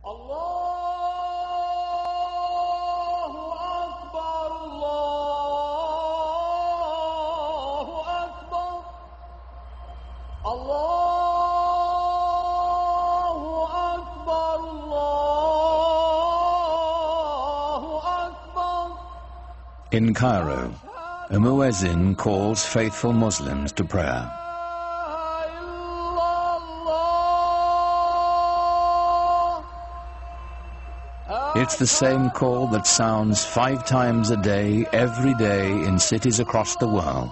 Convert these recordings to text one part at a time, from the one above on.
Allahu Akbar, Allahu Akbar, Allahu Akbar, Allahu Akbar. In Cairo, a muezzin calls faithful Muslims to prayer. It's the same call that sounds 5 times a day, every day, in cities across the world.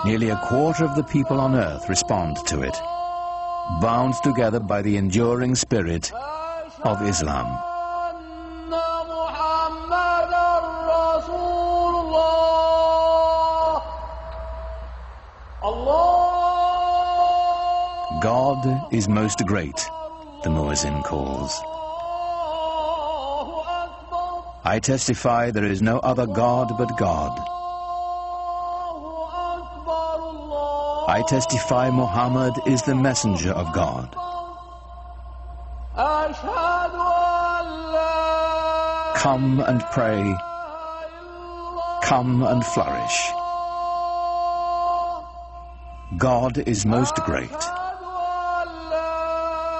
Nearly a quarter of the people on earth respond to it, bound together by the enduring spirit of Islam. God is most great, the muezzin calls. I testify there is no other God but God. I testify Muhammad is the messenger of God. Come and pray. Come and flourish. God is most great.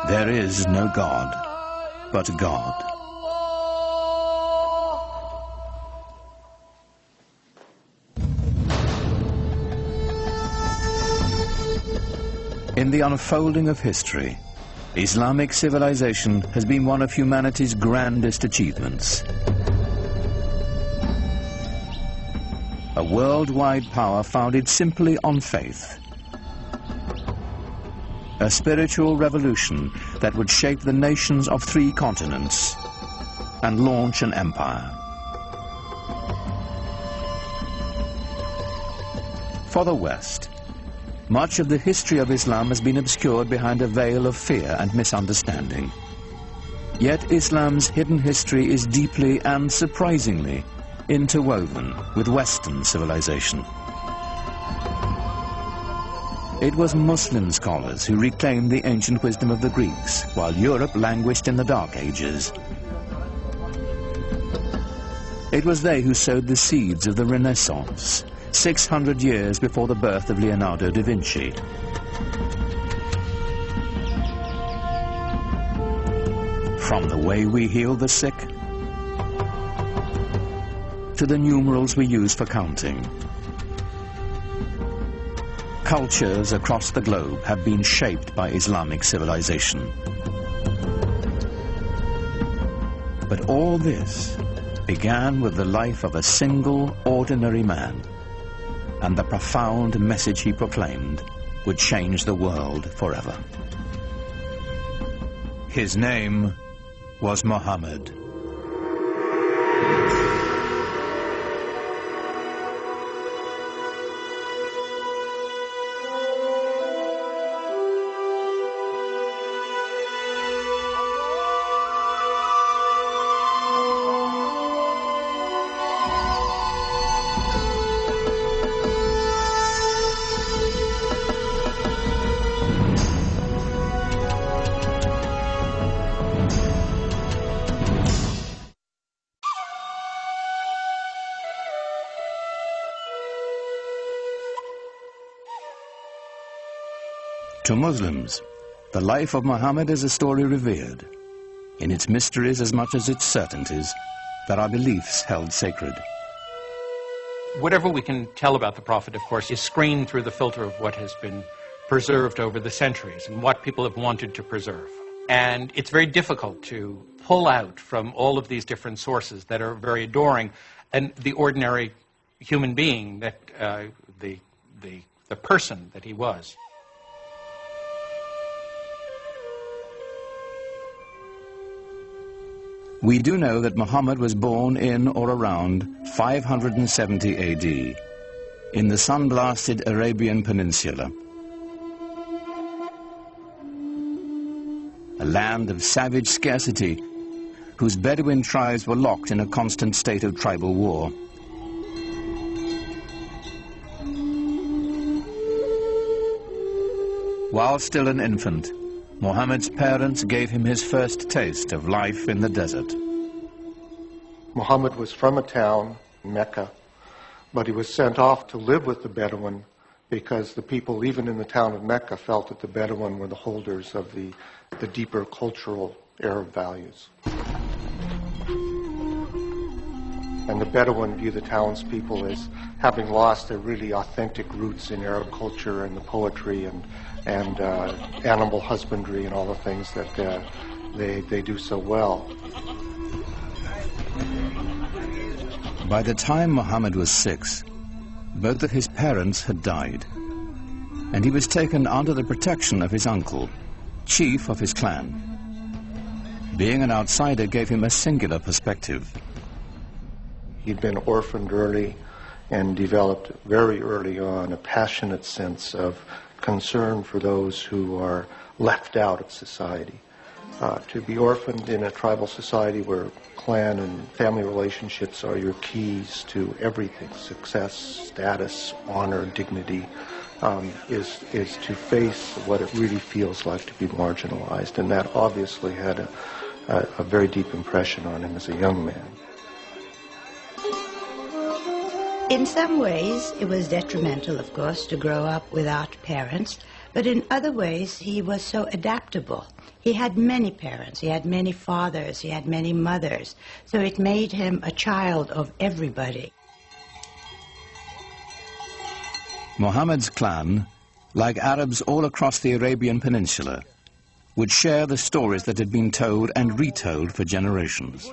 There is no God but God. In the unfolding of history, Islamic civilization has been one of humanity's grandest achievements. A worldwide power founded simply on faith. A spiritual revolution that would shape the nations of 3 continents and launch an empire. For the West, much of the history of Islam has been obscured behind a veil of fear and misunderstanding. Yet Islam's hidden history is deeply and surprisingly interwoven with Western civilization. It was Muslim scholars who reclaimed the ancient wisdom of the Greeks, while Europe languished in the Dark Ages. It was they who sowed the seeds of the Renaissance, 600 years before the birth of Leonardo da Vinci. From the way we heal the sick, to the numerals we use for counting. Cultures across the globe have been shaped by Islamic civilization. But all this began with the life of a single, ordinary man, and the profound message he proclaimed would change the world forever. His name was Muhammad. To Muslims, the life of Muhammad is a story revered, in its mysteries as much as its certainties, that our beliefs held sacred. Whatever we can tell about the Prophet, of course, is screened through the filter of what has been preserved over the centuries and what people have wanted to preserve. And it's very difficult to pull out from all of these different sources that are very adoring and the ordinary human being that the person that he was. We do know that Muhammad was born in or around 570 AD in the sun-blasted Arabian Peninsula, a land of savage scarcity whose Bedouin tribes were locked in a constant state of tribal war. While still an infant, Muhammad's parents gave him his first taste of life in the desert. Muhammad was from a town, Mecca, but he was sent off to live with the Bedouin because the people, even in the town of Mecca, felt that the Bedouin were the holders of the deeper cultural Arab values. And the Bedouin view the townspeople as having lost their really authentic roots in Arab culture and the poetry and animal husbandry and all the things that they do so well. By the time Muhammad was 6, both of his parents had died, and he was taken under the protection of his uncle, chief of his clan. Being an outsider gave him a singular perspective. He'd been orphaned early and developed very early on a passionate sense of concern for those who are left out of society. To be orphaned in a tribal society where clan and family relationships are your keys to everything, success, status, honor, dignity, is to face what it really feels like to be marginalized. And that obviously had a very deep impression on him as a young man. In some ways, it was detrimental, of course, to grow up without parents, but in other ways, he was so adaptable. He had many parents, he had many fathers, he had many mothers, so it made him a child of everybody. Muhammad's clan, like Arabs all across the Arabian Peninsula, would share the stories that had been told and retold for generations.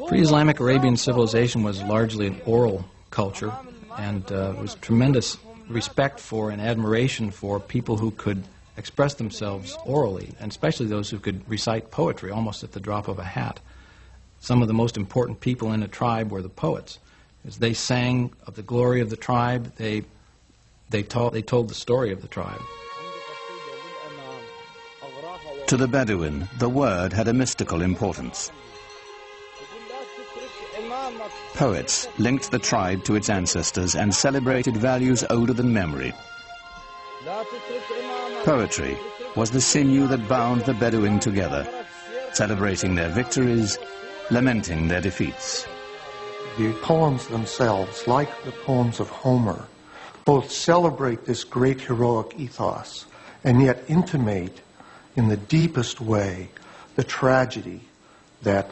Pre-Islamic Arabian civilization was largely an oral culture, and was tremendous respect for and admiration for people who could express themselves orally, and especially those who could recite poetry almost at the drop of a hat. Some of the most important people in a tribe were the poets. As they sang of the glory of the tribe, they told the story of the tribe. To the Bedouin, the word had a mystical importance. Poets linked the tribe to its ancestors and celebrated values older than memory. Poetry was the sinew that bound the Bedouin together, celebrating their victories, lamenting their defeats. The poems themselves, like the poems of Homer, both celebrate this great heroic ethos and yet intimate in the deepest way the tragedy that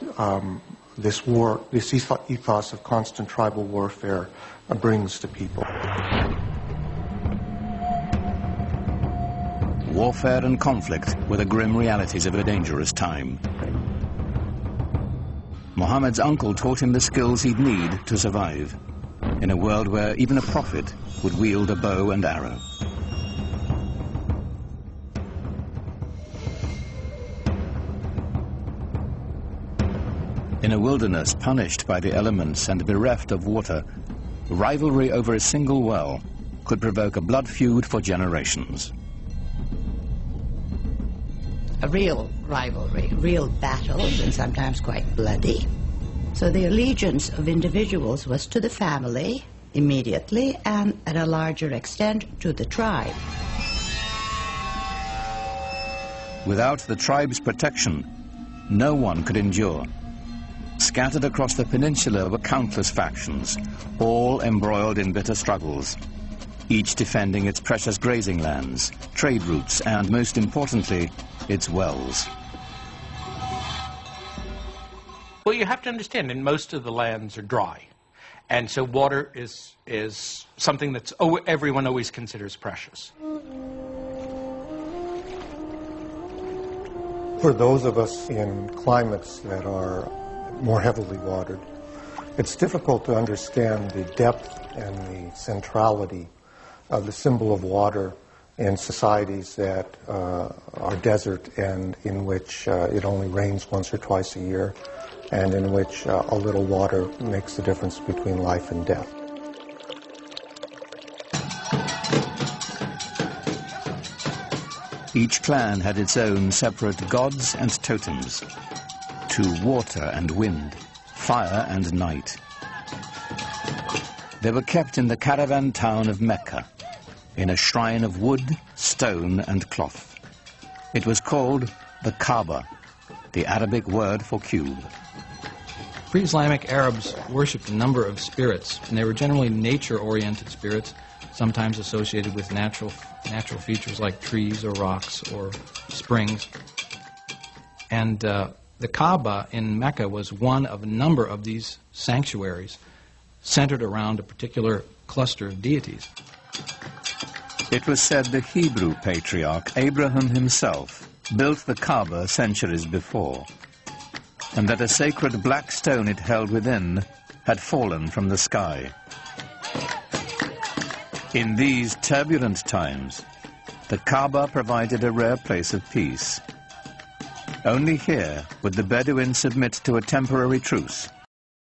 this ethos of constant tribal warfare brings to people. Warfare and conflict were the grim realities of a dangerous time. Muhammad's uncle taught him the skills he'd need to survive in a world where even a prophet would wield a bow and arrow. In a wilderness punished by the elements and bereft of water, rivalry over a single well could provoke a blood feud for generations. A real rivalry, real battles, and sometimes quite bloody. So the allegiance of individuals was to the family, immediately, and at a larger extent to the tribe. Without the tribe's protection, no one could endure. Scattered across the peninsula were countless factions, all embroiled in bitter struggles, each defending its precious grazing lands, trade routes, and most importantly, its wells. Well, you have to understand, in most of the lands are dry, and so water is something that everyone always considers precious. For those of us in climates that are more heavily watered, it's difficult to understand the depth and the centrality of the symbol of water in societies that are desert and in which it only rains once or twice a year, and in which a little water makes the difference between life and death. Each clan had its own separate gods and totems, to water and wind, fire and night. They were kept in the caravan town of Mecca, in a shrine of wood, stone, and cloth. It was called the Kaaba, the Arabic word for cube. Pre-Islamic Arabs worshipped a number of spirits, and they were generally nature-oriented spirits, sometimes associated with natural features like trees or rocks or springs. And the Kaaba in Mecca was one of a number of these sanctuaries centered around a particular cluster of deities. It was said the Hebrew patriarch Abraham himself built the Kaaba centuries before, and that a sacred black stone it held within had fallen from the sky. In these turbulent times, the Kaaba provided a rare place of peace. Only here would the Bedouins submit to a temporary truce